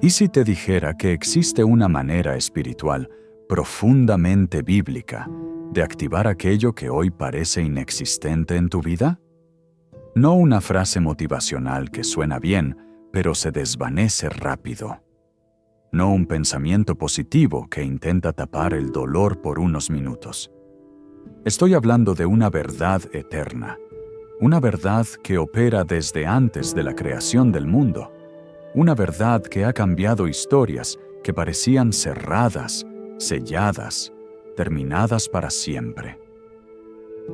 ¿Y si te dijera que existe una manera espiritual profundamente bíblica de activar aquello que hoy parece inexistente en tu vida? No una frase motivacional que suena bien, pero se desvanece rápido. No un pensamiento positivo que intenta tapar el dolor por unos minutos. Estoy hablando de una verdad eterna, una verdad que opera desde antes de la creación del mundo, una verdad que ha cambiado historias que parecían cerradas, selladas, terminadas para siempre.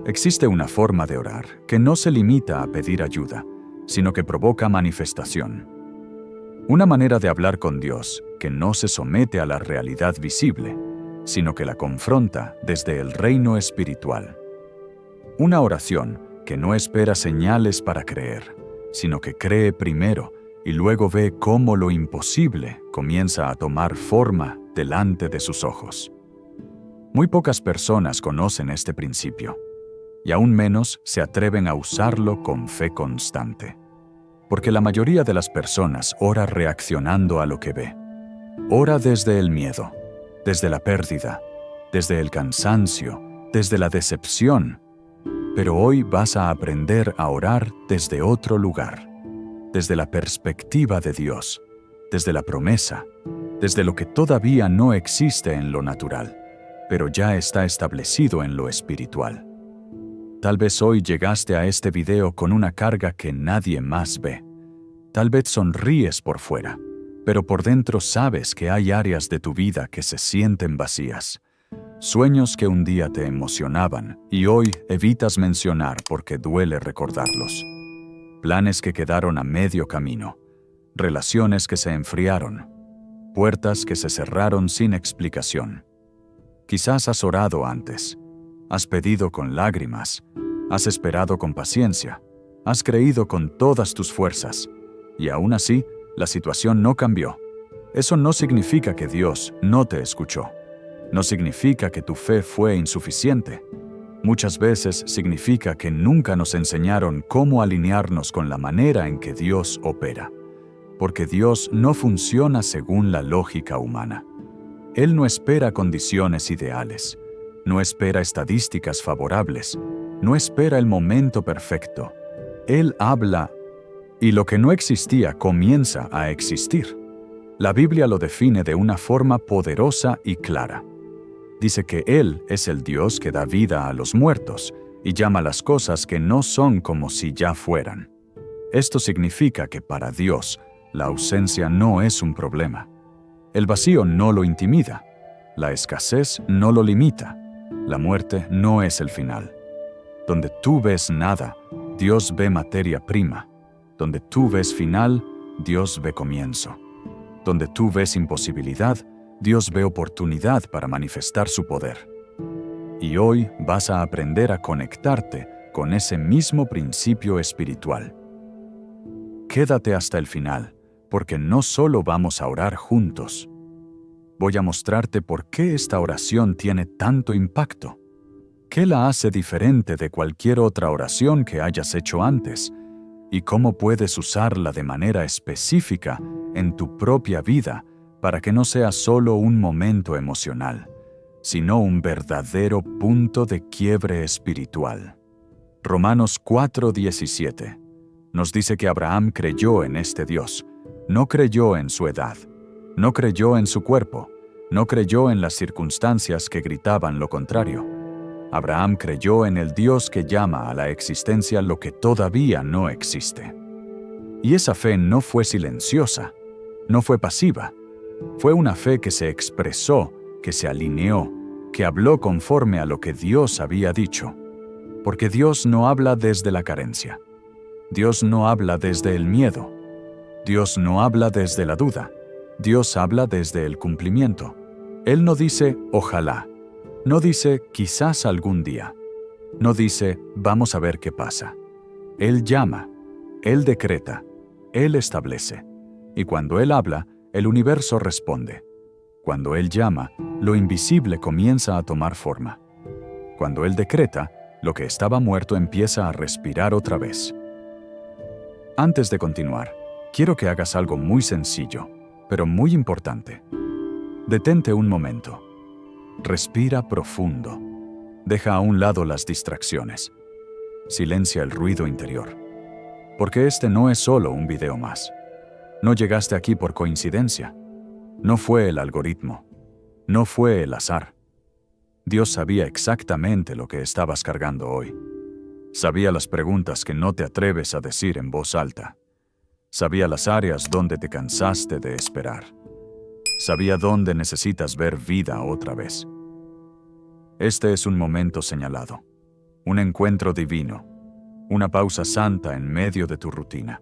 Existe una forma de orar que no se limita a pedir ayuda, sino que provoca manifestación. Una manera de hablar con Dios que no se somete a la realidad visible, sino que la confronta desde el reino espiritual. Una oración que no espera señales para creer, sino que cree primero y luego ve cómo lo imposible comienza a tomar forma delante de sus ojos. Muy pocas personas conocen este principio, y aún menos se atreven a usarlo con fe constante. Porque la mayoría de las personas ora reaccionando a lo que ve. Ora desde el miedo, desde la pérdida, desde el cansancio, desde la decepción. Pero hoy vas a aprender a orar desde otro lugar, desde la perspectiva de Dios, desde la promesa, desde lo que todavía no existe en lo natural, pero ya está establecido en lo espiritual. Tal vez hoy llegaste a este video con una carga que nadie más ve. Tal vez sonríes por fuera, pero por dentro sabes que hay áreas de tu vida que se sienten vacías. Sueños que un día te emocionaban y hoy evitas mencionar porque duele recordarlos. Planes que quedaron a medio camino. Relaciones que se enfriaron. Puertas que se cerraron sin explicación. Quizás has orado antes. Has pedido con lágrimas, has esperado con paciencia, has creído con todas tus fuerzas, y aún así, la situación no cambió. Eso no significa que Dios no te escuchó. No significa que tu fe fue insuficiente. Muchas veces significa que nunca nos enseñaron cómo alinearnos con la manera en que Dios opera. Porque Dios no funciona según la lógica humana. Él no espera condiciones ideales. No espera estadísticas favorables, no espera el momento perfecto. Él habla y lo que no existía comienza a existir. La Biblia lo define de una forma poderosa y clara. Dice que Él es el Dios que da vida a los muertos y llama las cosas que no son como si ya fueran. Esto significa que para Dios, la ausencia no es un problema. El vacío no lo intimida. La escasez no lo limita. La muerte no es el final. Donde tú ves nada, Dios ve materia prima. Donde tú ves final, Dios ve comienzo. Donde tú ves imposibilidad, Dios ve oportunidad para manifestar su poder. Y hoy vas a aprender a conectarte con ese mismo principio espiritual. Quédate hasta el final, porque no solo vamos a orar juntos. Voy a mostrarte por qué esta oración tiene tanto impacto. ¿Qué la hace diferente de cualquier otra oración que hayas hecho antes? ¿Y cómo puedes usarla de manera específica en tu propia vida para que no sea solo un momento emocional, sino un verdadero punto de quiebre espiritual? Romanos 4:17 nos dice que Abraham creyó en este Dios, no creyó en su edad. No creyó en su cuerpo, no creyó en las circunstancias que gritaban lo contrario. Abraham creyó en el Dios que llama a la existencia lo que todavía no existe. Y esa fe no fue silenciosa, no fue pasiva. Fue una fe que se expresó, que se alineó, que habló conforme a lo que Dios había dicho. Porque Dios no habla desde la carencia. Dios no habla desde el miedo. Dios no habla desde la duda. Dios habla desde el cumplimiento. Él no dice ojalá, no dice quizás algún día, no dice vamos a ver qué pasa. Él llama, Él decreta, Él establece. Y cuando Él habla, el universo responde. Cuando Él llama, lo invisible comienza a tomar forma. Cuando Él decreta, lo que estaba muerto empieza a respirar otra vez. Antes de continuar, quiero que hagas algo muy sencillo. pero muy importante. Detente un momento. Respira profundo. Deja a un lado las distracciones. Silencia el ruido interior. Porque este no es solo un video más. No llegaste aquí por coincidencia. No fue el algoritmo. No fue el azar. Dios sabía exactamente lo que estabas cargando hoy. Sabía las preguntas que no te atreves a decir en voz alta. Sabía las áreas donde te cansaste de esperar. Sabía dónde necesitas ver vida otra vez. Este es un momento señalado, un encuentro divino, una pausa santa en medio de tu rutina.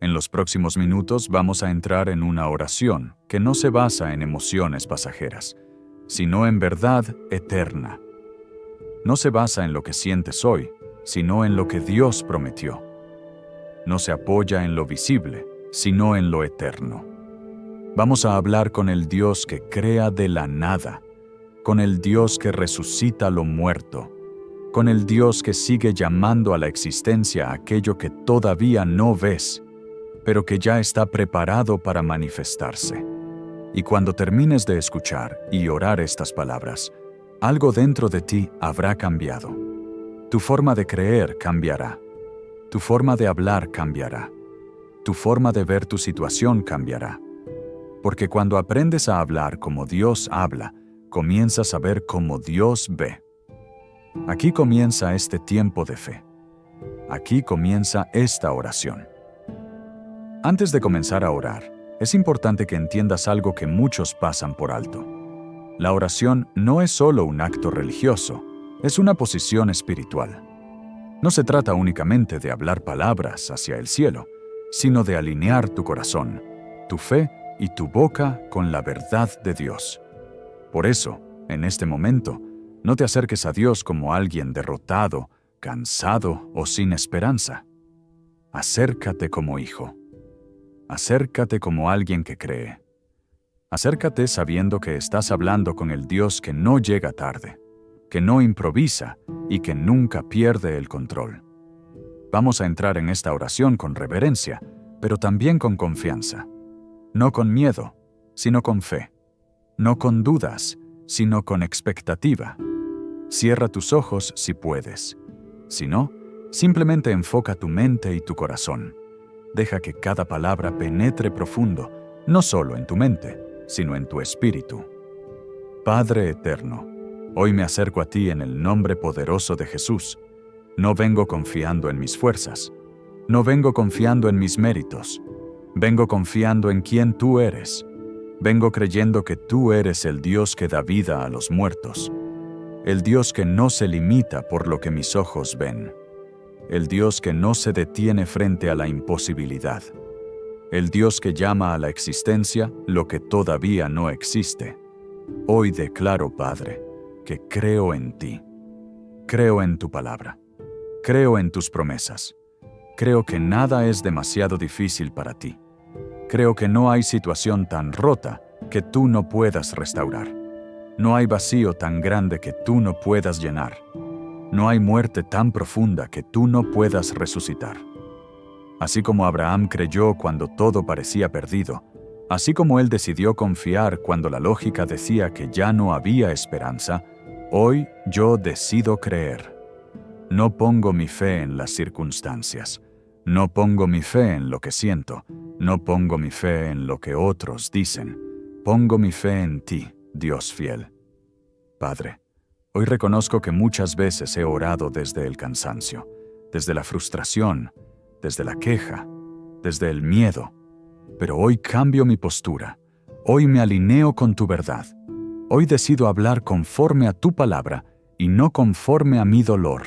En los próximos minutos vamos a entrar en una oración que no se basa en emociones pasajeras, sino en verdad eterna. No se basa en lo que sientes hoy, sino en lo que Dios prometió. No se apoya en lo visible, sino en lo eterno. Vamos a hablar con el Dios que crea de la nada, con el Dios que resucita lo muerto, con el Dios que sigue llamando a la existencia aquello que todavía no ves, pero que ya está preparado para manifestarse. Y cuando termines de escuchar y orar estas palabras, algo dentro de ti habrá cambiado. Tu forma de creer cambiará. Tu forma de hablar cambiará. Tu forma de ver tu situación cambiará. Porque cuando aprendes a hablar como Dios habla, comienzas a ver como Dios ve. Aquí comienza este tiempo de fe. Aquí comienza esta oración. Antes de comenzar a orar, es importante que entiendas algo que muchos pasan por alto. La oración no es solo un acto religioso, es una posición espiritual. No se trata únicamente de hablar palabras hacia el cielo, sino de alinear tu corazón, tu fe y tu boca con la verdad de Dios. Por eso, en este momento, no te acerques a Dios como alguien derrotado, cansado o sin esperanza. Acércate como hijo. Acércate como alguien que cree. Acércate sabiendo que estás hablando con el Dios que no llega tarde, que no improvisa y que nunca pierde el control. Vamos a entrar en esta oración con reverencia, pero también con confianza. No con miedo, sino con fe. No con dudas, sino con expectativa. Cierra tus ojos si puedes. Si no, simplemente enfoca tu mente y tu corazón. Deja que cada palabra penetre profundo, no solo en tu mente, sino en tu espíritu. Padre eterno, hoy me acerco a ti en el nombre poderoso de Jesús. No vengo confiando en mis fuerzas. No vengo confiando en mis méritos. Vengo confiando en quién tú eres. Vengo creyendo que tú eres el Dios que da vida a los muertos. El Dios que no se limita por lo que mis ojos ven. El Dios que no se detiene frente a la imposibilidad. El Dios que llama a la existencia lo que todavía no existe. Hoy declaro, Padre, que creo en ti. Creo en tu palabra. Creo en tus promesas. Creo que nada es demasiado difícil para ti. Creo que no hay situación tan rota que tú no puedas restaurar. No hay vacío tan grande que tú no puedas llenar. No hay muerte tan profunda que tú no puedas resucitar. Así como Abraham creyó cuando todo parecía perdido, así como él decidió confiar cuando la lógica decía que ya no había esperanza, hoy yo decido creer. No pongo mi fe en las circunstancias. No pongo mi fe en lo que siento. No pongo mi fe en lo que otros dicen. Pongo mi fe en ti, Dios fiel. Padre, hoy reconozco que muchas veces he orado desde el cansancio, desde la frustración, desde la queja, desde el miedo. Pero hoy cambio mi postura. Hoy me alineo con tu verdad. Hoy decido hablar conforme a tu palabra y no conforme a mi dolor.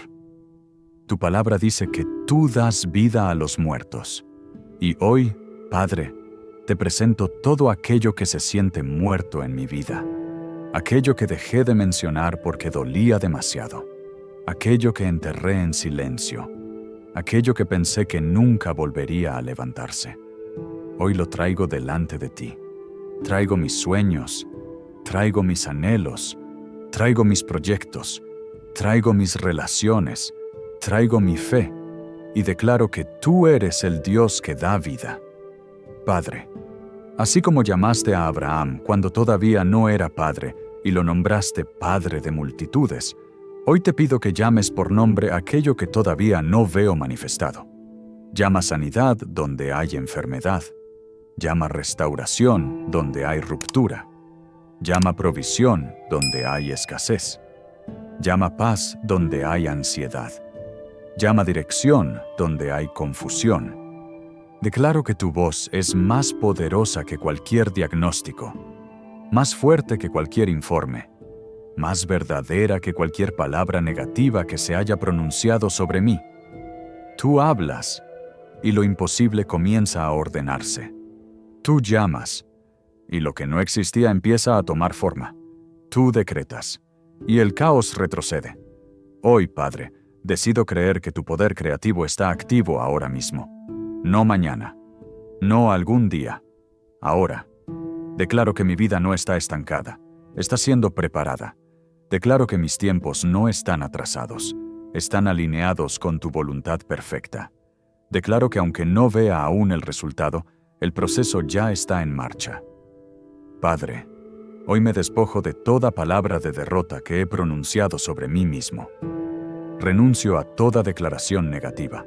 Tu palabra dice que tú das vida a los muertos. Y hoy, Padre, te presento todo aquello que se siente muerto en mi vida. Aquello que dejé de mencionar porque dolía demasiado. Aquello que enterré en silencio. Aquello que pensé que nunca volvería a levantarse. Hoy lo traigo delante de ti. Traigo mis sueños. Traigo mis anhelos. Traigo mis proyectos. Traigo mis relaciones. Traigo mi fe. Y declaro que tú eres el Dios que da vida. Padre, Así como llamaste a Abraham cuando todavía no era padre y lo nombraste padre de multitudes, hoy te pido que llames por nombre aquello que todavía no veo manifestado. Llama sanidad donde hay enfermedad. Llama restauración donde hay ruptura. Llama provisión donde hay escasez. Llama paz donde hay ansiedad. Llama dirección donde hay confusión. Declaro que tu voz es más poderosa que cualquier diagnóstico, más fuerte que cualquier informe, más verdadera que cualquier palabra negativa que se haya pronunciado sobre mí. Tú hablas, y lo imposible comienza a ordenarse. Tú llamas, y lo que no existía empieza a tomar forma. Tú decretas, y el caos retrocede. Hoy, Padre, decido creer que tu poder creativo está activo ahora mismo. No mañana, no algún día, ahora. Declaro que mi vida no está estancada, está siendo preparada. Declaro que mis tiempos no están atrasados, están alineados con tu voluntad perfecta. Declaro que aunque no vea aún el resultado, el proceso ya está en marcha. Padre, hoy me despojo de toda palabra de derrota que he pronunciado sobre mí mismo. Renuncio a toda declaración negativa.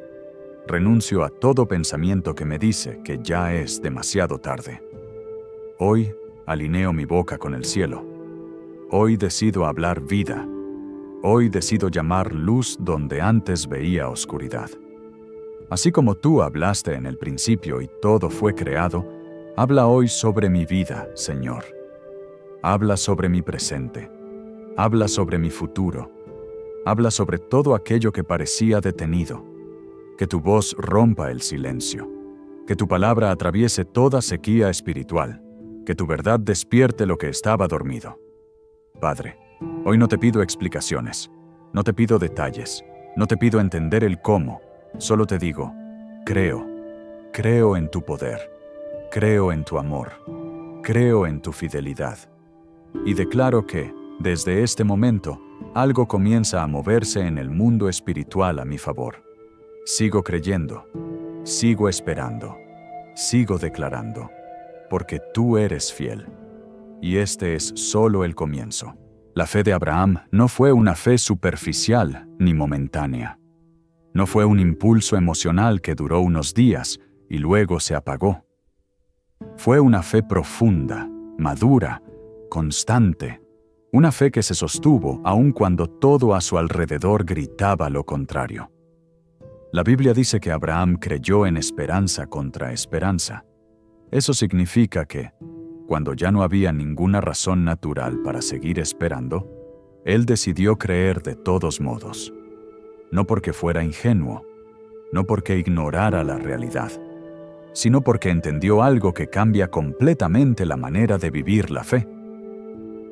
Renuncio a todo pensamiento que me dice que ya es demasiado tarde. Hoy alineo mi boca con el cielo. Hoy decido hablar vida. Hoy decido llamar luz donde antes veía oscuridad. Así como tú hablaste en el principio y todo fue creado, habla hoy sobre mi vida, Señor. Habla sobre mi presente. Habla sobre mi futuro. Habla sobre todo aquello que parecía detenido. Que tu voz rompa el silencio. Que tu palabra atraviese toda sequía espiritual. Que tu verdad despierte lo que estaba dormido. Padre, hoy no te pido explicaciones. No te pido detalles. No te pido entender el cómo. Solo te digo, creo. Creo en tu poder. Creo en tu amor. Creo en tu fidelidad. Y declaro que, desde este momento, algo comienza a moverse en el mundo espiritual a mi favor. Sigo creyendo, sigo esperando, sigo declarando, porque tú eres fiel. Y este es solo el comienzo. La fe de Abraham no fue una fe superficial ni momentánea. No fue un impulso emocional que duró unos días y luego se apagó. Fue una fe profunda, madura, constante. Una fe que se sostuvo aun cuando todo a su alrededor gritaba lo contrario. La Biblia dice que Abraham creyó en esperanza contra esperanza. Eso significa que, cuando ya no había ninguna razón natural para seguir esperando, él decidió creer de todos modos. No porque fuera ingenuo, no porque ignorara la realidad, sino porque entendió algo que cambia completamente la manera de vivir la fe.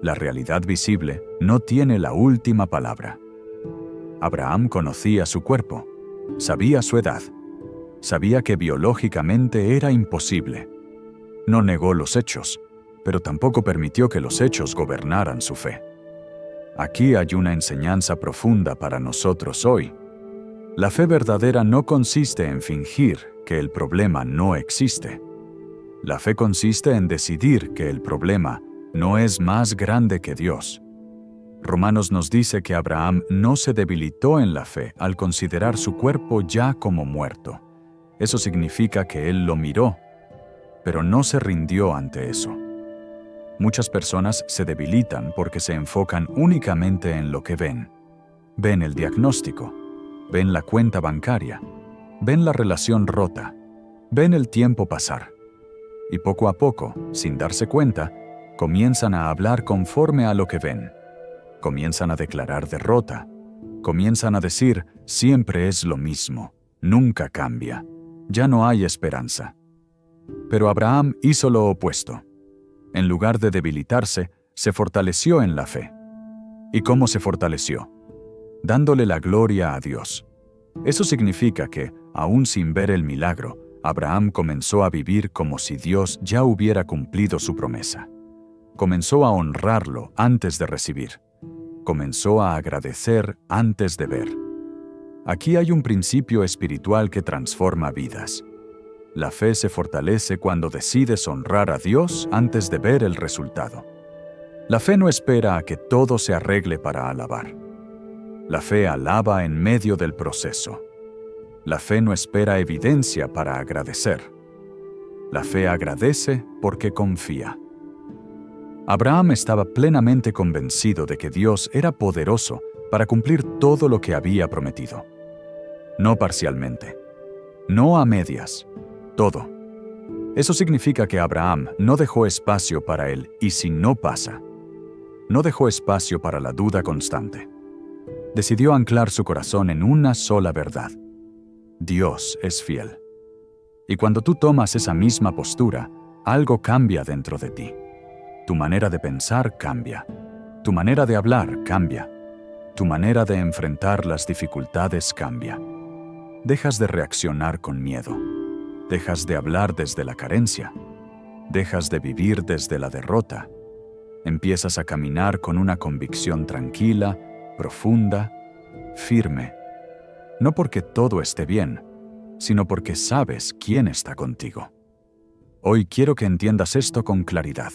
La realidad visible no tiene la última palabra. Abraham conocía su cuerpo, sabía su edad, sabía que biológicamente era imposible. No negó los hechos, pero tampoco permitió que los hechos gobernaran su fe. Aquí hay una enseñanza profunda para nosotros hoy. La fe verdadera no consiste en fingir que el problema no existe. La fe consiste en decidir que el problema no es más grande que Dios. Romanos nos dice que Abraham no se debilitó en la fe al considerar su cuerpo ya como muerto. Eso significa que él lo miró, pero no se rindió ante eso. Muchas personas se debilitan porque se enfocan únicamente en lo que ven. Ven el diagnóstico, ven la cuenta bancaria, ven la relación rota, ven el tiempo pasar. Y poco a poco, sin darse cuenta, comienzan a hablar conforme a lo que ven. Comienzan a declarar derrota. Comienzan a decir, siempre es lo mismo, nunca cambia, ya no hay esperanza. Pero Abraham hizo lo opuesto. En lugar de debilitarse, se fortaleció en la fe. ¿Y cómo se fortaleció? Dándole la gloria a Dios. Eso significa que, aún sin ver el milagro, Abraham comenzó a vivir como si Dios ya hubiera cumplido su promesa. Comenzó a honrarlo antes de recibir. Comenzó a agradecer antes de ver. Aquí hay un principio espiritual que transforma vidas. La fe se fortalece cuando decides honrar a Dios antes de ver el resultado. La fe no espera a que todo se arregle para alabar. La fe alaba en medio del proceso. La fe no espera evidencia para agradecer. La fe agradece porque confía. Abraham estaba plenamente convencido de que Dios era poderoso para cumplir todo lo que había prometido. No parcialmente. No a medias. Todo. Eso significa que Abraham no dejó espacio para el «y si no pasa». No dejó espacio para la duda constante. Decidió anclar su corazón en una sola verdad. Dios es fiel. Y cuando tú tomas esa misma postura, algo cambia dentro de ti. Tu manera de pensar cambia. Tu manera de hablar cambia. Tu manera de enfrentar las dificultades cambia. Dejas de reaccionar con miedo. Dejas de hablar desde la carencia. Dejas de vivir desde la derrota. Empiezas a caminar con una convicción tranquila, profunda, firme. No porque todo esté bien, sino porque sabes quién está contigo. Hoy quiero que entiendas esto con claridad.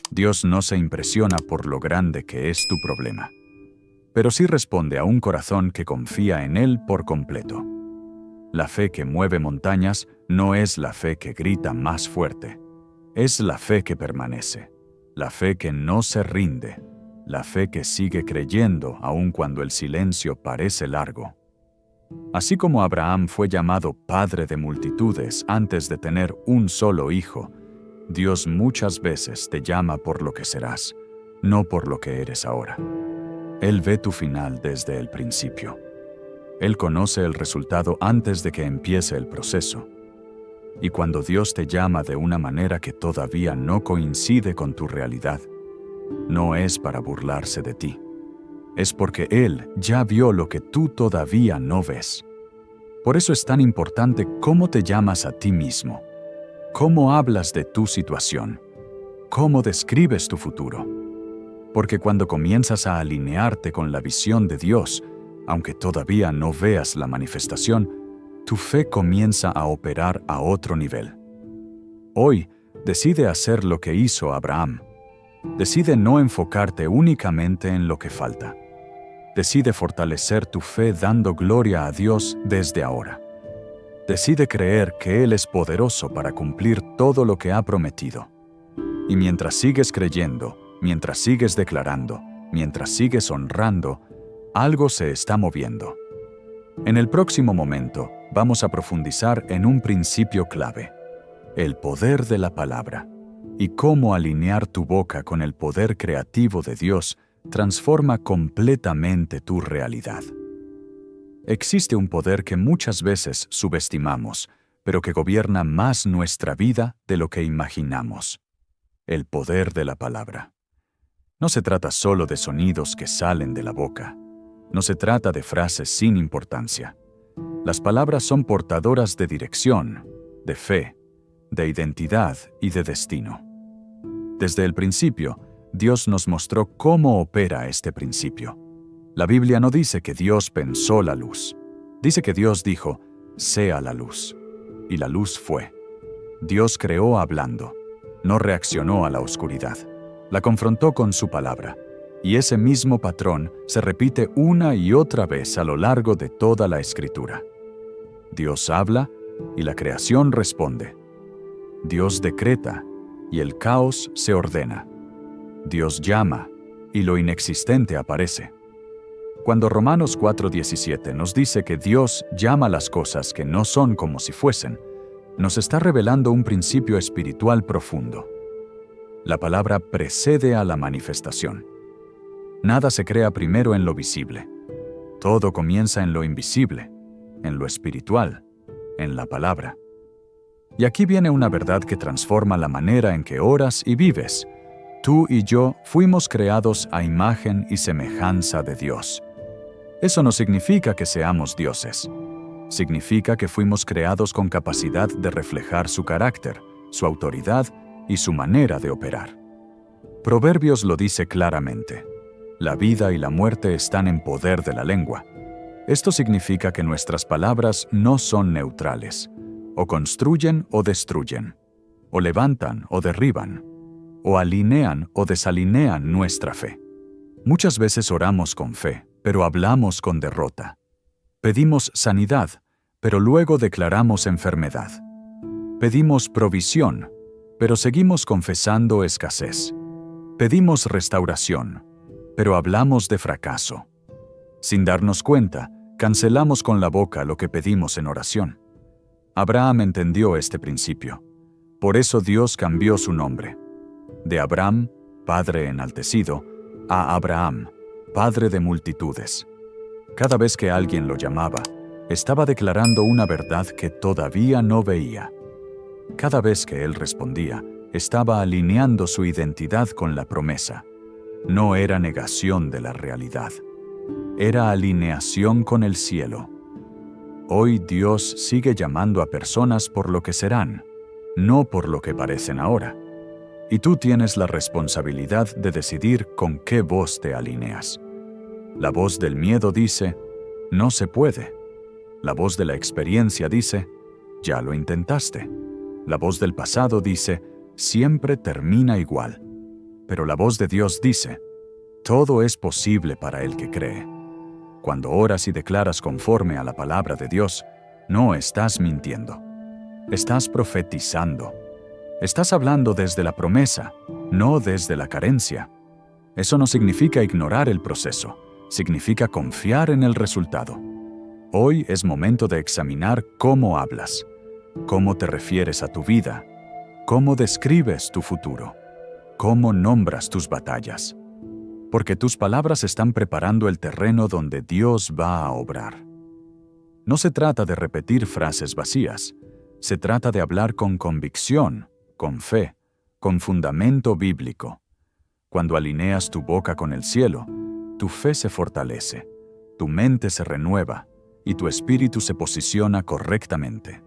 Dios no se impresiona por lo grande que es tu problema, pero sí responde a un corazón que confía en Él por completo. La fe que mueve montañas no es la fe que grita más fuerte, es la fe que permanece, la fe que no se rinde, la fe que sigue creyendo aun cuando el silencio parece largo. Así como Abraham fue llamado padre de multitudes antes de tener un solo hijo, Dios muchas veces te llama por lo que serás, no por lo que eres ahora. Él ve tu final desde el principio. Él conoce el resultado antes de que empiece el proceso. Y cuando Dios te llama de una manera que todavía no coincide con tu realidad, no es para burlarse de ti. Es porque Él ya vio lo que tú todavía no ves. Por eso es tan importante cómo te llamas a ti mismo, cómo hablas de tu situación, cómo describes tu futuro. Porque cuando comienzas a alinearte con la visión de Dios, aunque todavía no veas la manifestación, tu fe comienza a operar a otro nivel. Hoy, decide hacer lo que hizo Abraham. Decide no enfocarte únicamente en lo que falta. Decide fortalecer tu fe dando gloria a Dios desde ahora. Decide creer que Él es poderoso para cumplir todo lo que ha prometido. Y mientras sigues creyendo, mientras sigues declarando, mientras sigues honrando, algo se está moviendo. En el próximo momento, vamos a profundizar en un principio clave: el poder de la palabra, y cómo alinear tu boca con el poder creativo de Dios transforma completamente tu realidad. Existe un poder que muchas veces subestimamos, pero que gobierna más nuestra vida de lo que imaginamos: el poder de la palabra. No se trata solo de sonidos que salen de la boca. No se trata de frases sin importancia. Las palabras son portadoras de dirección, de fe, de identidad y de destino. Desde el principio, Dios nos mostró cómo opera este principio. La Biblia no dice que Dios pensó la luz. Dice que Dios dijo, «Sea la luz». Y la luz fue. Dios creó hablando. No reaccionó a la oscuridad. La confrontó con su palabra. Y ese mismo patrón se repite una y otra vez a lo largo de toda la Escritura. Dios habla y la creación responde. Dios decreta y el caos se ordena. Dios llama y lo inexistente aparece. Cuando Romanos 4:17 nos dice que Dios llama las cosas que no son como si fuesen, nos está revelando un principio espiritual profundo. La palabra precede a la manifestación. Nada se crea primero en lo visible. Todo comienza en lo invisible, en lo espiritual, en la palabra. Y aquí viene una verdad que transforma la manera en que oras y vives. Tú y yo fuimos creados a imagen y semejanza de Dios. Eso no significa que seamos dioses. Significa que fuimos creados con capacidad de reflejar su carácter, su autoridad y su manera de operar. Proverbios lo dice claramente. La vida y la muerte están en poder de la lengua. Esto significa que nuestras palabras no son neutrales. o construyen o destruyen, o levantan o derriban, o alinean o desalinean nuestra fe. Muchas veces oramos con fe, pero hablamos con derrota. Pedimos sanidad, pero luego declaramos enfermedad. Pedimos provisión, pero seguimos confesando escasez. Pedimos restauración, pero hablamos de fracaso. Sin darnos cuenta, cancelamos con la boca lo que pedimos en oración. Abraham entendió este principio. Por eso Dios cambió su nombre. De Abram, padre enaltecido, a Abraham, padre de multitudes. Cada vez que alguien lo llamaba, estaba declarando una verdad que todavía no veía. Cada vez que él respondía, estaba alineando su identidad con la promesa. No era negación de la realidad. Era alineación con el cielo. Hoy Dios sigue llamando a personas por lo que serán, no por lo que parecen ahora. Y tú tienes la responsabilidad de decidir con qué voz te alineas. La voz del miedo dice, no se puede. La voz de la experiencia dice, ya lo intentaste. La voz del pasado dice, siempre termina igual. Pero la voz de Dios dice, todo es posible para el que cree. Cuando oras y declaras conforme a la palabra de Dios, no estás mintiendo. Estás profetizando. Estás hablando desde la promesa, no desde la carencia. Eso no significa ignorar el proceso, significa confiar en el resultado. Hoy es momento de examinar cómo hablas, cómo te refieres a tu vida, cómo describes tu futuro, cómo nombras tus batallas. Porque tus palabras están preparando el terreno donde Dios va a obrar. No se trata de repetir frases vacías, se trata de hablar con convicción, con fe, con fundamento bíblico. Cuando alineas tu boca con el cielo, tu fe se fortalece, tu mente se renueva y tu espíritu se posiciona correctamente.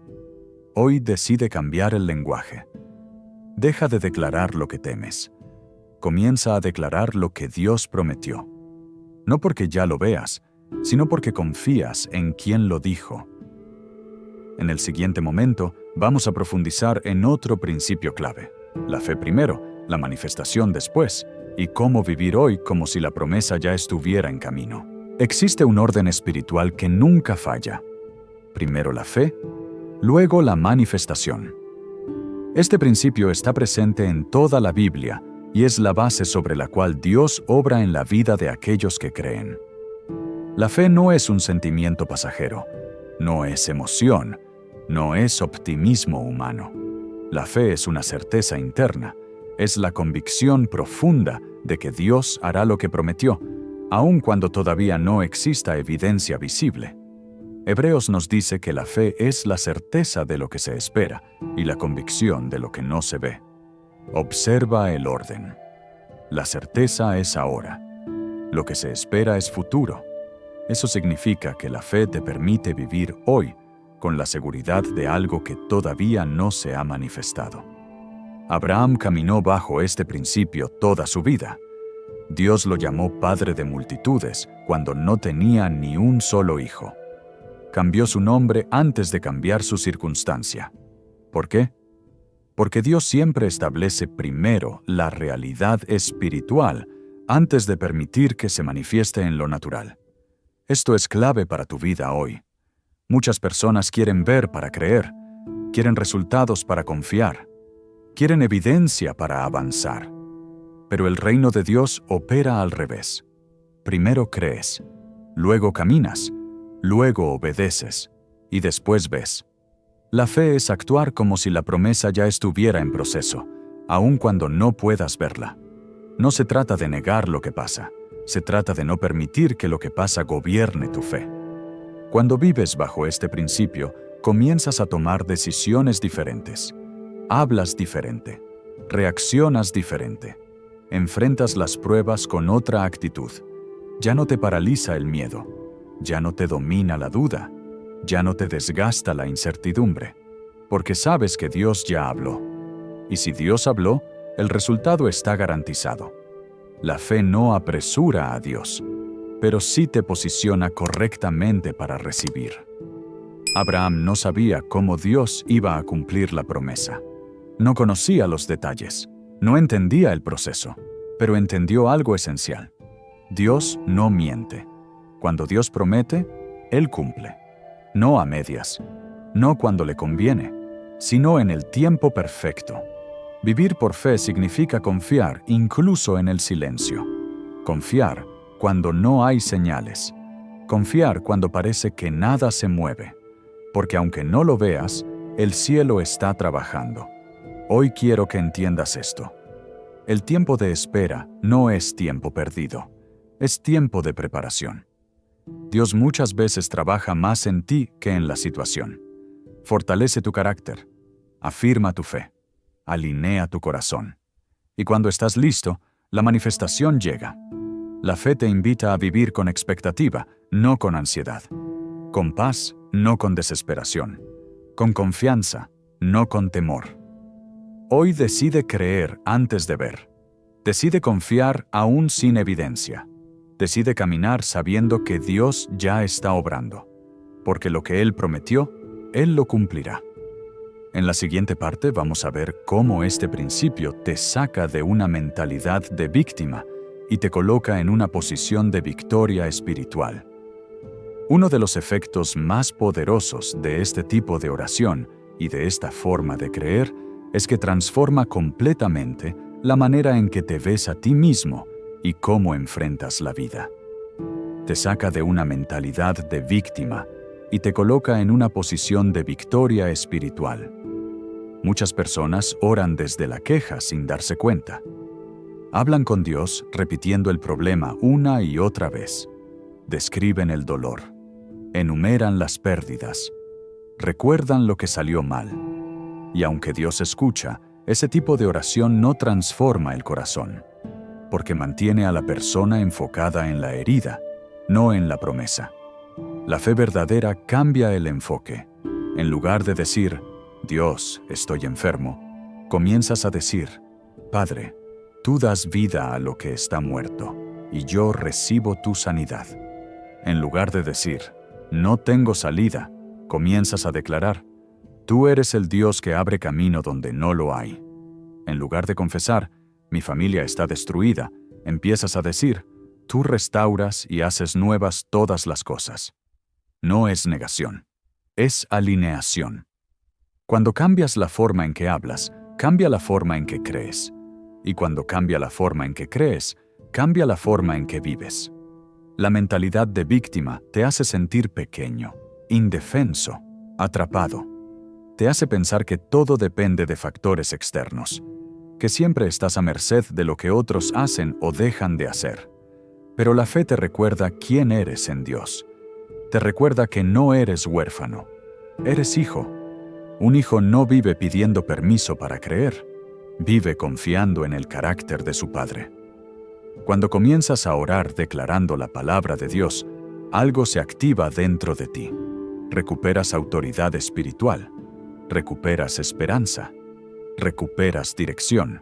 Hoy decide cambiar el lenguaje. Deja de declarar lo que temes. Comienza a declarar lo que Dios prometió. No porque ya lo veas, sino porque confías en quien lo dijo. En el siguiente momento, vamos a profundizar en otro principio clave. La fe primero, la manifestación después, y cómo vivir hoy como si la promesa ya estuviera en camino. Existe un orden espiritual que nunca falla. Primero la fe, luego la manifestación. Este principio está presente en toda la Biblia y es la base sobre la cual Dios obra en la vida de aquellos que creen. La fe no es un sentimiento pasajero, no es emoción, no es optimismo humano. La fe es una certeza interna, es la convicción profunda de que Dios hará lo que prometió, aun cuando todavía no exista evidencia visible. Hebreos nos dice que la fe es la certeza de lo que se espera y la convicción de lo que no se ve. Observa el orden. La certeza es ahora. Lo que se espera es futuro. Eso significa que la fe te permite vivir hoy con la seguridad de algo que todavía no se ha manifestado. Abraham caminó bajo este principio toda su vida. Dios lo llamó padre de multitudes cuando no tenía ni un solo hijo. Cambió su nombre antes de cambiar su circunstancia. ¿Por qué? Porque Dios siempre establece primero la realidad espiritual antes de permitir que se manifieste en lo natural. Esto es clave para tu vida hoy. Muchas personas quieren ver para creer, quieren resultados para confiar, quieren evidencia para avanzar. Pero el reino de Dios opera al revés. Primero crees, luego caminas, luego obedeces y después ves. La fe es actuar como si la promesa ya estuviera en proceso, aun cuando no puedas verla. No se trata de negar lo que pasa, se trata de no permitir que lo que pasa gobierne tu fe. Cuando vives bajo este principio, comienzas a tomar decisiones diferentes. Hablas diferente, reaccionas diferente, enfrentas las pruebas con otra actitud. Ya no te paraliza el miedo, ya no te domina la duda, ya no te desgasta la incertidumbre, porque sabes que Dios ya habló. Y si Dios habló, el resultado está garantizado. La fe no apresura a Dios, pero sí te posiciona correctamente para recibir. Abraham no sabía cómo Dios iba a cumplir la promesa. No conocía los detalles, no entendía el proceso, pero entendió algo esencial. Dios no miente. Cuando Dios promete, Él cumple. No a medias, no cuando le conviene, sino en el tiempo perfecto. Vivir por fe significa confiar incluso en el silencio. Confiar cuando no hay señales. Confiar cuando parece que nada se mueve. Porque aunque no lo veas, el cielo está trabajando. Hoy quiero que entiendas esto. El tiempo de espera no es tiempo perdido, es tiempo de preparación. Dios muchas veces trabaja más en ti que en la situación. Fortalece tu carácter, afirma tu fe, alinea tu corazón. Y cuando estás listo, la manifestación llega. La fe te invita a vivir con expectativa, no con ansiedad. Con paz, no con desesperación. Con confianza, no con temor. Hoy decide creer antes de ver. Decide confiar aún sin evidencia. Decide caminar sabiendo que Dios ya está obrando. Porque lo que Él prometió, Él lo cumplirá. En la siguiente parte vamos a ver cómo este principio te saca de una mentalidad de víctima y te coloca en una posición de victoria espiritual. Uno de los efectos más poderosos de este tipo de oración y de esta forma de creer es que transforma completamente la manera en que te ves a ti mismo y cómo enfrentas la vida. Te saca de una mentalidad de víctima y te coloca en una posición de victoria espiritual. Muchas personas oran desde la queja sin darse cuenta. Hablan con Dios repitiendo el problema una y otra vez. Describen el dolor. Enumeran las pérdidas. Recuerdan lo que salió mal. Y aunque Dios escucha, ese tipo de oración no transforma el corazón, porque mantiene a la persona enfocada en la herida, no en la promesa. La fe verdadera cambia el enfoque. En lugar de decir, Dios, estoy enfermo, comienzas a decir, Padre, tú das vida a lo que está muerto, y yo recibo tu sanidad. En lugar de decir, no tengo salida, comienzas a declarar, tú eres el Dios que abre camino donde no lo hay. En lugar de confesar, mi familia está destruida, empiezas a decir, tú restauras y haces nuevas todas las cosas. No es negación, es alineación. Cuando cambias la forma en que hablas, cambia la forma en que crees. Y cuando cambia la forma en que crees, cambia la forma en que vives. La mentalidad de víctima te hace sentir pequeño, indefenso, atrapado. Te hace pensar que todo depende de factores externos, que siempre estás a merced de lo que otros hacen o dejan de hacer. Pero la fe te recuerda quién eres en Dios. Te recuerda que no eres huérfano. Eres hijo. Un hijo no vive pidiendo permiso para creer. Vive confiando en el carácter de su padre. Cuando comienzas a orar declarando la palabra de Dios, algo se activa dentro de ti. Recuperas autoridad espiritual. Recuperas esperanza. Recuperas dirección.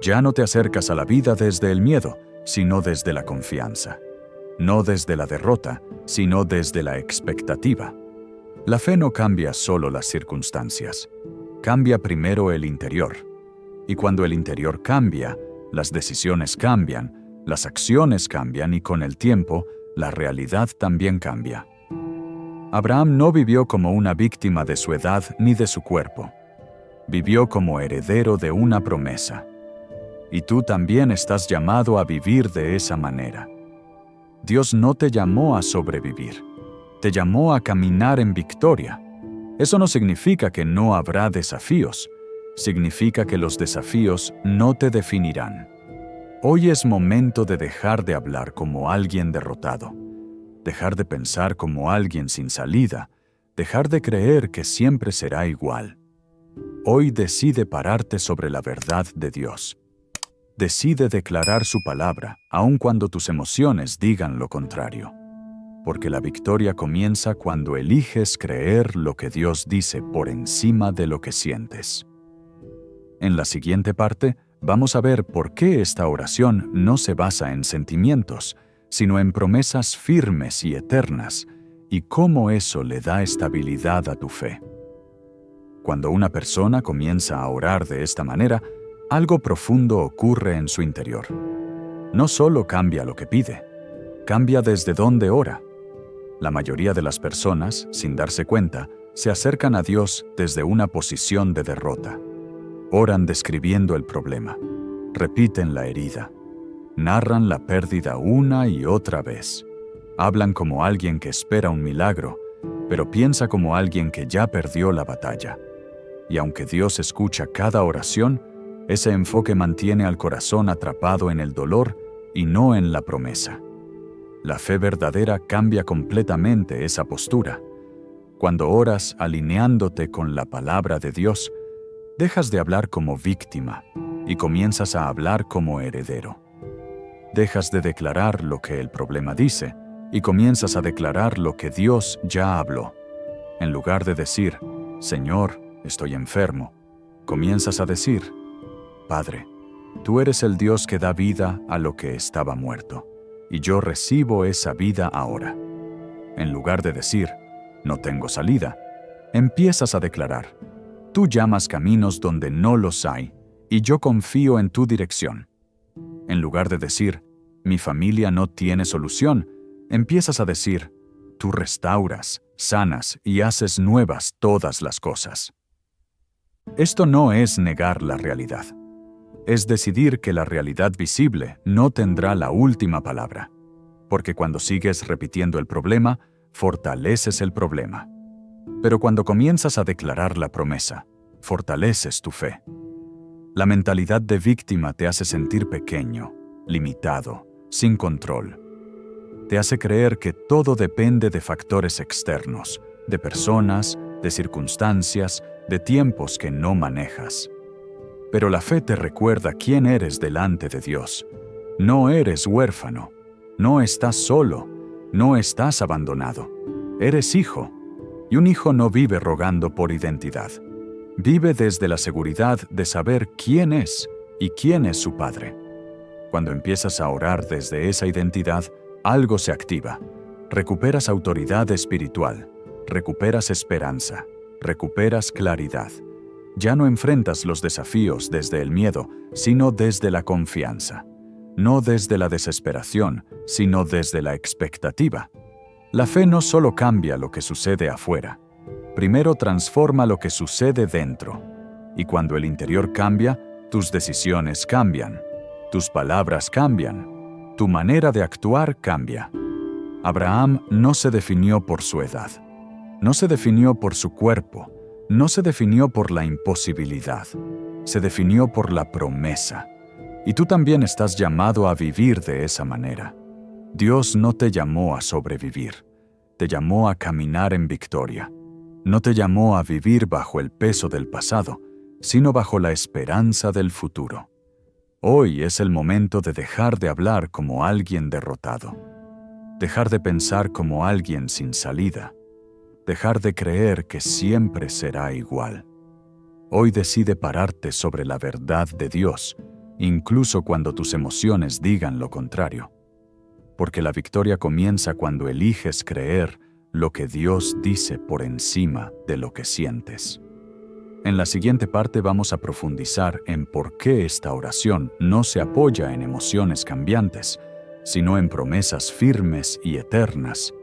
Ya no te acercas a la vida desde el miedo, sino desde la confianza. No desde la derrota, sino desde la expectativa. La fe no cambia solo las circunstancias. Cambia primero el interior. Y cuando el interior cambia, las decisiones cambian, las acciones cambian y con el tiempo, la realidad también cambia. Abraham no vivió como una víctima de su edad ni de su cuerpo. Vivió como heredero de una promesa. Y tú también estás llamado a vivir de esa manera. Dios no te llamó a sobrevivir. Te llamó a caminar en victoria. Eso no significa que no habrá desafíos. Significa que los desafíos no te definirán. Hoy es momento de dejar de hablar como alguien derrotado. Dejar de pensar como alguien sin salida. Dejar de creer que siempre será igual. Hoy decide pararte sobre la verdad de Dios. Decide declarar su palabra, aun cuando tus emociones digan lo contrario. Porque la victoria comienza cuando eliges creer lo que Dios dice por encima de lo que sientes. En la siguiente parte, vamos a ver por qué esta oración no se basa en sentimientos, sino en promesas firmes y eternas, y cómo eso le da estabilidad a tu fe. Cuando una persona comienza a orar de esta manera, algo profundo ocurre en su interior. No solo cambia lo que pide, cambia desde dónde ora. La mayoría de las personas, sin darse cuenta, se acercan a Dios desde una posición de derrota. Oran describiendo el problema, repiten la herida, narran la pérdida una y otra vez. Hablan como alguien que espera un milagro, pero piensa como alguien que ya perdió la batalla. Y aunque Dios escucha cada oración, ese enfoque mantiene al corazón atrapado en el dolor y no en la promesa. La fe verdadera cambia completamente esa postura. Cuando oras alineándote con la palabra de Dios, dejas de hablar como víctima y comienzas a hablar como heredero. Dejas de declarar lo que el problema dice y comienzas a declarar lo que Dios ya habló. En lugar de decir, Señor, estoy enfermo, comienzas a decir, Padre, tú eres el Dios que da vida a lo que estaba muerto, y yo recibo esa vida ahora. En lugar de decir, no tengo salida, empiezas a declarar, tú llamas caminos donde no los hay, y yo confío en tu dirección. En lugar de decir, mi familia no tiene solución, empiezas a decir, tú restauras, sanas y haces nuevas todas las cosas. Esto no es negar la realidad. Es decidir que la realidad visible no tendrá la última palabra, porque cuando sigues repitiendo el problema, fortaleces el problema. Pero cuando comienzas a declarar la promesa, fortaleces tu fe. La mentalidad de víctima te hace sentir pequeño, limitado, sin control. Te hace creer que todo depende de factores externos, de personas, de circunstancias, de tiempos que no manejas. Pero la fe te recuerda quién eres delante de Dios. No eres huérfano, no estás solo, no estás abandonado. Eres hijo, y un hijo no vive rogando por identidad. Vive desde la seguridad de saber quién es y quién es su Padre. Cuando empiezas a orar desde esa identidad, algo se activa. Recuperas autoridad espiritual, recuperas esperanza, recuperas claridad. Ya no enfrentas los desafíos desde el miedo, sino desde la confianza. No desde la desesperación, sino desde la expectativa. La fe no solo cambia lo que sucede afuera, primero transforma lo que sucede dentro. Y cuando el interior cambia, tus decisiones cambian, tus palabras cambian, tu manera de actuar cambia. Abraham no se definió por su edad, no se definió por su cuerpo, no se definió por la imposibilidad, se definió por la promesa. Y tú también estás llamado a vivir de esa manera. Dios no te llamó a sobrevivir, te llamó a caminar en victoria. No te llamó a vivir bajo el peso del pasado, sino bajo la esperanza del futuro. Hoy es el momento de dejar de hablar como alguien derrotado, dejar de pensar como alguien sin salida, dejar de creer que siempre será igual. Hoy decide pararte sobre la verdad de Dios, incluso cuando tus emociones digan lo contrario. Porque la victoria comienza cuando eliges creer lo que Dios dice por encima de lo que sientes. En la siguiente parte vamos a profundizar en por qué esta oración no se apoya en emociones cambiantes, sino en promesas firmes y eternas,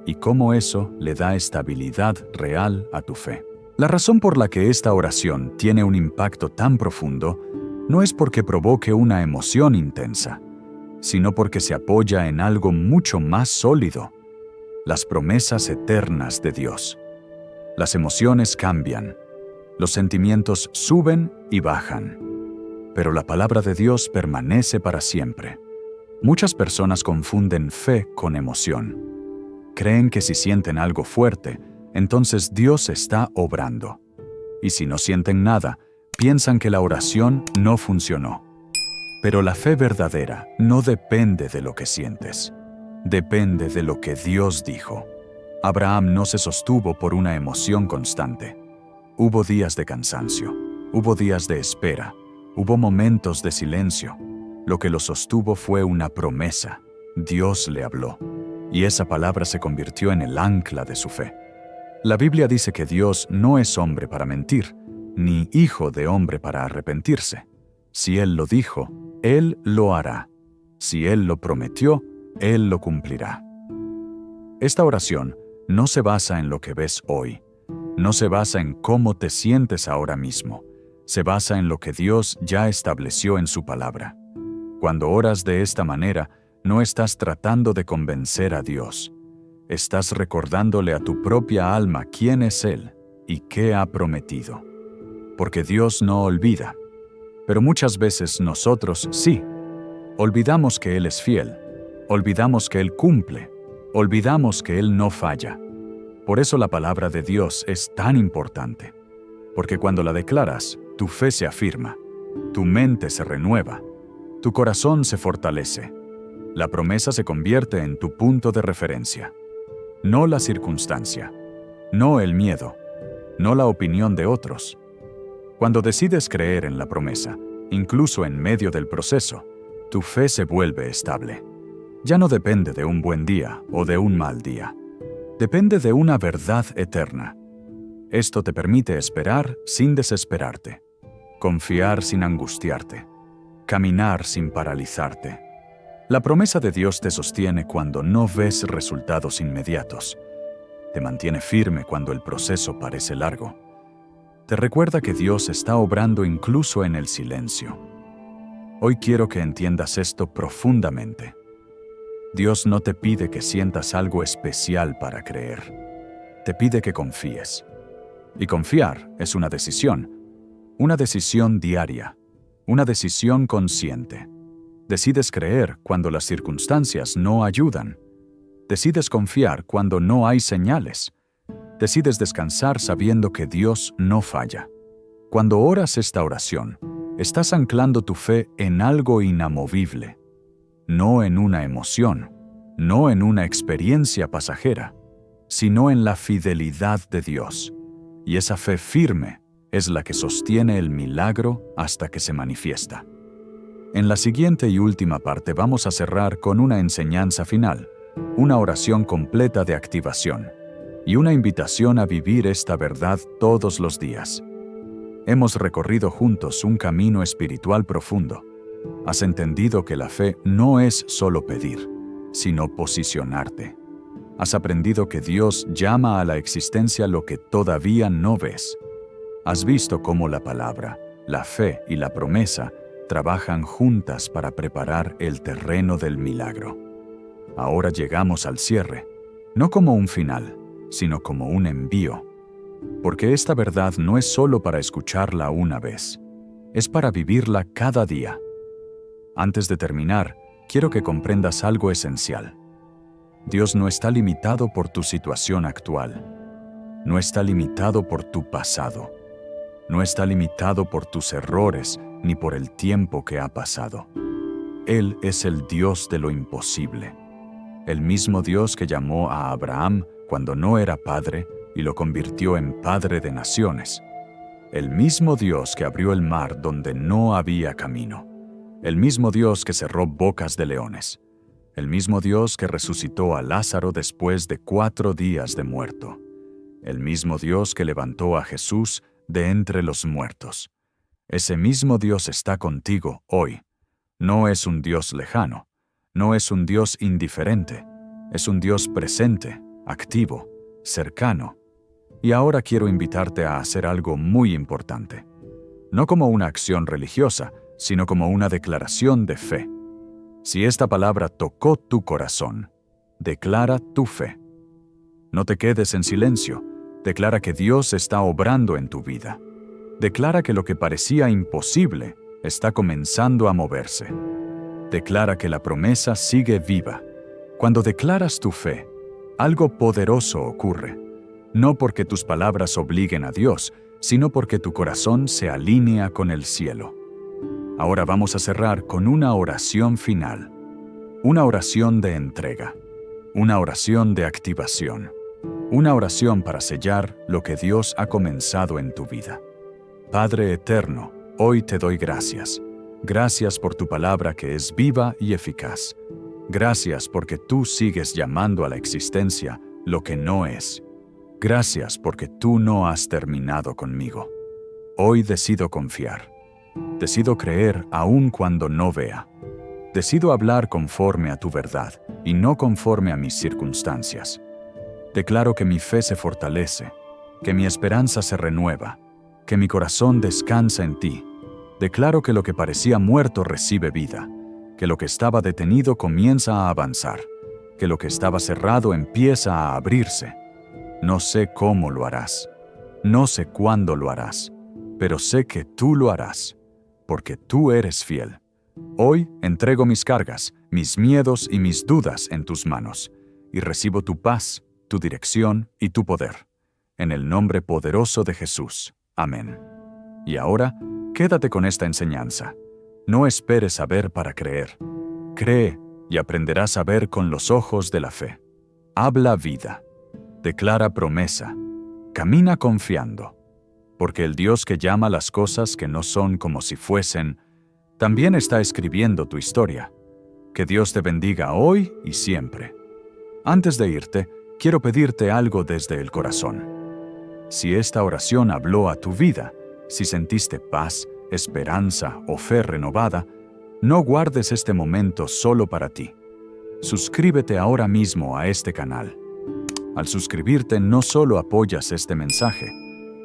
y cómo eso le da estabilidad real a tu fe. La razón por la que esta oración tiene un impacto tan profundo no es porque provoque una emoción intensa, sino porque se apoya en algo mucho más sólido: las promesas eternas de Dios. Las emociones cambian, los sentimientos suben y bajan, pero la palabra de Dios permanece para siempre. Muchas personas confunden fe con emoción. Creen que si sienten algo fuerte, entonces Dios está obrando. Y si no sienten nada, piensan que la oración no funcionó. Pero la fe verdadera no depende de lo que sientes. Depende de lo que Dios dijo. Abraham no se sostuvo por una emoción constante. Hubo días de cansancio, hubo días de espera, hubo momentos de silencio. Lo que lo sostuvo fue una promesa. Dios le habló. y esa palabra se convirtió en el ancla de su fe. La Biblia dice que Dios no es hombre para mentir, ni hijo de hombre para arrepentirse. Si Él lo dijo, Él lo hará. Si Él lo prometió, Él lo cumplirá. Esta oración no se basa en lo que ves hoy, no se basa en cómo te sientes ahora mismo, se basa en lo que Dios ya estableció en su palabra. Cuando oras de esta manera, no estás tratando de convencer a Dios. Estás recordándole a tu propia alma quién es Él y qué ha prometido. Porque Dios no olvida. Pero muchas veces nosotros sí. Olvidamos que Él es fiel. Olvidamos que Él cumple. Olvidamos que Él no falla. Por eso la palabra de Dios es tan importante. Porque cuando la declaras, tu fe se afirma, tu mente se renueva, tu corazón se fortalece. La promesa se convierte en tu punto de referencia. No la circunstancia, no el miedo, no la opinión de otros. Cuando decides creer en la promesa, incluso en medio del proceso, tu fe se vuelve estable. Ya no depende de un buen día o de un mal día. Depende de una verdad eterna. Esto te permite esperar sin desesperarte, confiar sin angustiarte, caminar sin paralizarte. La promesa de Dios te sostiene cuando no ves resultados inmediatos. Te mantiene firme cuando el proceso parece largo. Te recuerda que Dios está obrando incluso en el silencio. Hoy quiero que entiendas esto profundamente. Dios no te pide que sientas algo especial para creer. Te pide que confíes. Y confiar es una decisión diaria, una decisión consciente. Decides creer cuando las circunstancias no ayudan. Decides confiar cuando no hay señales. Decides descansar sabiendo que Dios no falla. Cuando oras esta oración, estás anclando tu fe en algo inamovible, no en una emoción, no en una experiencia pasajera, sino en la fidelidad de Dios. Y esa fe firme es la que sostiene el milagro hasta que se manifiesta. En la siguiente y última parte vamos a cerrar con una enseñanza final, una oración completa de activación y una invitación a vivir esta verdad todos los días. Hemos recorrido juntos un camino espiritual profundo. Has entendido que la fe no es solo pedir, sino posicionarte. Has aprendido que Dios llama a la existencia lo que todavía no ves. Has visto cómo la palabra, la fe y la promesa trabajan juntas para preparar el terreno del milagro. Ahora llegamos al cierre, no como un final, sino como un envío. Porque esta verdad no es solo para escucharla una vez, es para vivirla cada día. Antes de terminar, quiero que comprendas algo esencial. Dios no está limitado por tu situación actual. No está limitado por tu pasado. No está limitado por tus errores ni por el tiempo que ha pasado. Él es el Dios de lo imposible. El mismo Dios que llamó a Abraham cuando no era padre y lo convirtió en padre de naciones. El mismo Dios que abrió el mar donde no había camino. El mismo Dios que cerró bocas de leones. El mismo Dios que resucitó a Lázaro después de 4 días de muerto. El mismo Dios que levantó a Jesús de entre los muertos. Ese mismo Dios está contigo hoy. No es un Dios lejano. No es un Dios indiferente. Es un Dios presente, activo, cercano. Y ahora quiero invitarte a hacer algo muy importante. No como una acción religiosa, sino como una declaración de fe. Si esta palabra tocó tu corazón, declara tu fe. No te quedes en silencio. Declara que Dios está obrando en tu vida. Declara que lo que parecía imposible está comenzando a moverse. Declara que la promesa sigue viva. Cuando declaras tu fe, algo poderoso ocurre. No porque tus palabras obliguen a Dios, sino porque tu corazón se alinea con el cielo. Ahora vamos a cerrar con una oración final. Una oración de entrega. Una oración de activación. Una oración para sellar lo que Dios ha comenzado en tu vida. Padre eterno, hoy te doy gracias. Gracias por tu palabra que es viva y eficaz. Gracias porque tú sigues llamando a la existencia lo que no es. Gracias porque tú no has terminado conmigo. Hoy decido confiar. Decido creer aun cuando no vea. Decido hablar conforme a tu verdad y no conforme a mis circunstancias. Declaro que mi fe se fortalece, que mi esperanza se renueva, que mi corazón descansa en ti. Declaro que lo que parecía muerto recibe vida, que lo que estaba detenido comienza a avanzar, que lo que estaba cerrado empieza a abrirse. No sé cómo lo harás, no sé cuándo lo harás, pero sé que tú lo harás, porque tú eres fiel. Hoy entrego mis cargas, mis miedos y mis dudas en tus manos, y recibo tu paz, tu dirección y tu poder. En el nombre poderoso de Jesús. Amén. Y ahora, quédate con esta enseñanza. No esperes a ver para creer. Cree y aprenderás a ver con los ojos de la fe. Habla vida. Declara promesa. Camina confiando. Porque el Dios que llama las cosas que no son como si fuesen, también está escribiendo tu historia. Que Dios te bendiga hoy y siempre. Antes de irte, quiero pedirte algo desde el corazón. Si esta oración habló a tu vida, si sentiste paz, esperanza o fe renovada, no guardes este momento solo para ti. Suscríbete ahora mismo a este canal. Al suscribirte no solo apoyas este mensaje,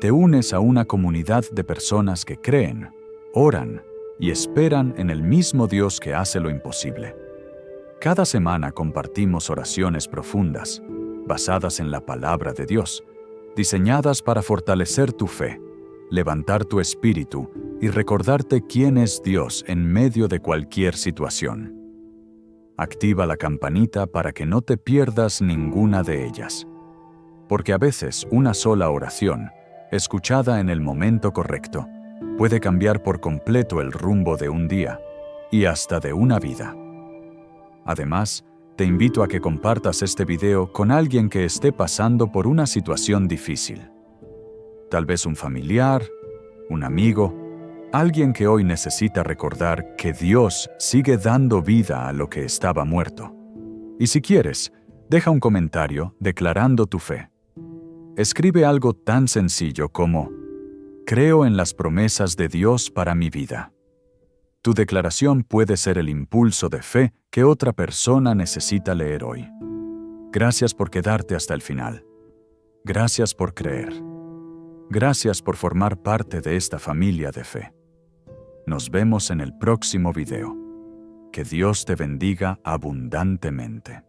te unes a una comunidad de personas que creen, oran y esperan en el mismo Dios que hace lo imposible. Cada semana compartimos oraciones profundas, basadas en la palabra de Dios, diseñadas para fortalecer tu fe, levantar tu espíritu y recordarte quién es Dios en medio de cualquier situación. Activa la campanita para que no te pierdas ninguna de ellas. Porque a veces una sola oración, escuchada en el momento correcto, puede cambiar por completo el rumbo de un día y hasta de una vida. Además, te invito a que compartas este video con alguien que esté pasando por una situación difícil. Tal vez un familiar, un amigo, alguien que hoy necesita recordar que Dios sigue dando vida a lo que estaba muerto. Y si quieres, deja un comentario declarando tu fe. Escribe algo tan sencillo como: creo en las promesas de Dios para mi vida. Tu declaración puede ser el impulso de fe que otra persona necesita leer hoy. Gracias por quedarte hasta el final. Gracias por creer. Gracias por formar parte de esta familia de fe. Nos vemos en el próximo video. Que Dios te bendiga abundantemente.